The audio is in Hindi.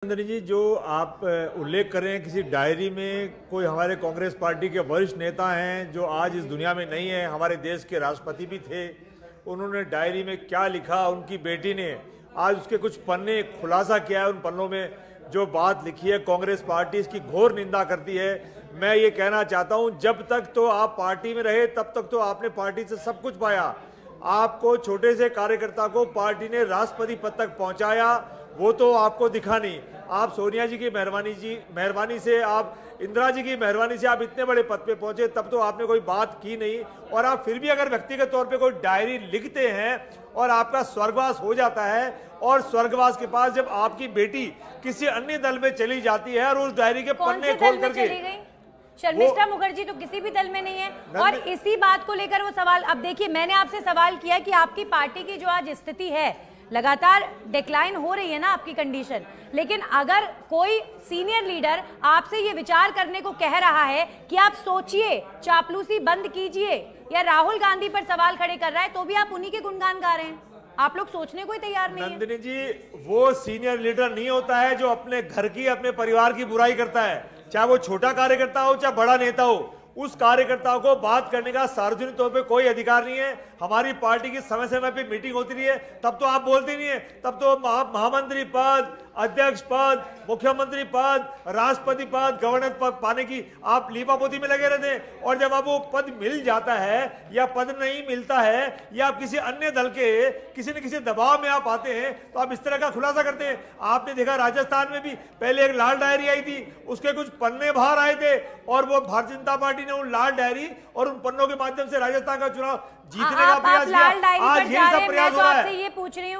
नंदनी जी, जो आप उल्लेख कर रहे हैं किसी डायरी में, कोई हमारे कांग्रेस पार्टी के वरिष्ठ नेता हैं जो आज इस दुनिया में नहीं है, हमारे देश के राष्ट्रपति भी थे, उन्होंने डायरी में क्या लिखा, उनकी बेटी ने आज उसके कुछ पन्ने खुलासा किया है। उन पन्नों में जो बात लिखी है, कांग्रेस पार्टी इसकी घोर निंदा करती है। मैं ये कहना चाहता हूँ, जब तक तो आप पार्टी में रहे तब तक तो आपने पार्टी से सब कुछ पाया। आपको छोटे से कार्यकर्ता को पार्टी ने राष्ट्रपति पद तक पहुंचाया, वो तो आपको दिखा नहीं। आप सोनिया जी की मेहरबानी से, आप इंदिरा जी की मेहरबानी से आप इतने बड़े पद पे पहुंचे, तब तो आपने कोई बात की नहीं। और आप फिर भी अगर व्यक्तिगत तौर पे कोई डायरी लिखते हैं और आपका स्वर्गवास हो जाता है, और स्वर्गवास के पास जब आपकी बेटी किसी अन्य दल में चली जाती है और उस डायरी के पन्ने खोल करके, शर्मिष्ठा मुखर्जी तो किसी भी दल में नहीं है। और इसी बात को लेकर वो सवाल, अब देखिए मैंने आपसे सवाल किया कि आपकी पार्टी की जो आज स्थिति है, लगातार डिक्लाइन हो रही है ना आपकी कंडीशन, लेकिन अगर कोई सीनियर लीडर आपसे ये विचार करने को कह रहा है कि आप सोचिए, चापलूसी बंद कीजिए, या राहुल गांधी पर सवाल खड़े कर रहा है, तो भी आप उन्हीं के गुणगान गा रहे हैं। आप लोग सोचने को ही तैयार नहीं है। नंदिनी जी, वो सीनियर लीडर नहीं होता है जो अपने घर की, अपने परिवार की बुराई करता है, चाहे वो छोटा कार्यकर्ता हो चाहे बड़ा नेता हो। उस कार्यकर्ताओं को बात करने का सार्वजनिक तौर पे कोई अधिकार नहीं है। हमारी पार्टी की समय समय पे मीटिंग होती रही है, तब तो आप बोलते नहीं है। तब तो महामंत्री पद, अध्यक्ष पद, मुख्यमंत्री पद, राष्ट्रपति पद, गवर्नर पद पाने की आप लीपापोती में लगे रहते हैं। और जब आप वो पद मिल जाता है या पद नहीं मिलता है, या आप किसी अन्य दल के किसी न किसी दबाव में आप आते हैं, तो आप इस तरह का खुलासा करते हैं। आपने देखा राजस्थान में भी पहले एक लाल डायरी आई थी, उसके कुछ पन्ने बाहर आए थे, और वो भारतीय जनता पार्टी ने उन लाल डायरी और उन पन्नों के माध्यम से राजस्थान का चुनाव जीतने का प्रयास किया। आज यही सब प्रयास हो रहा है। ये पूछ रही हूँ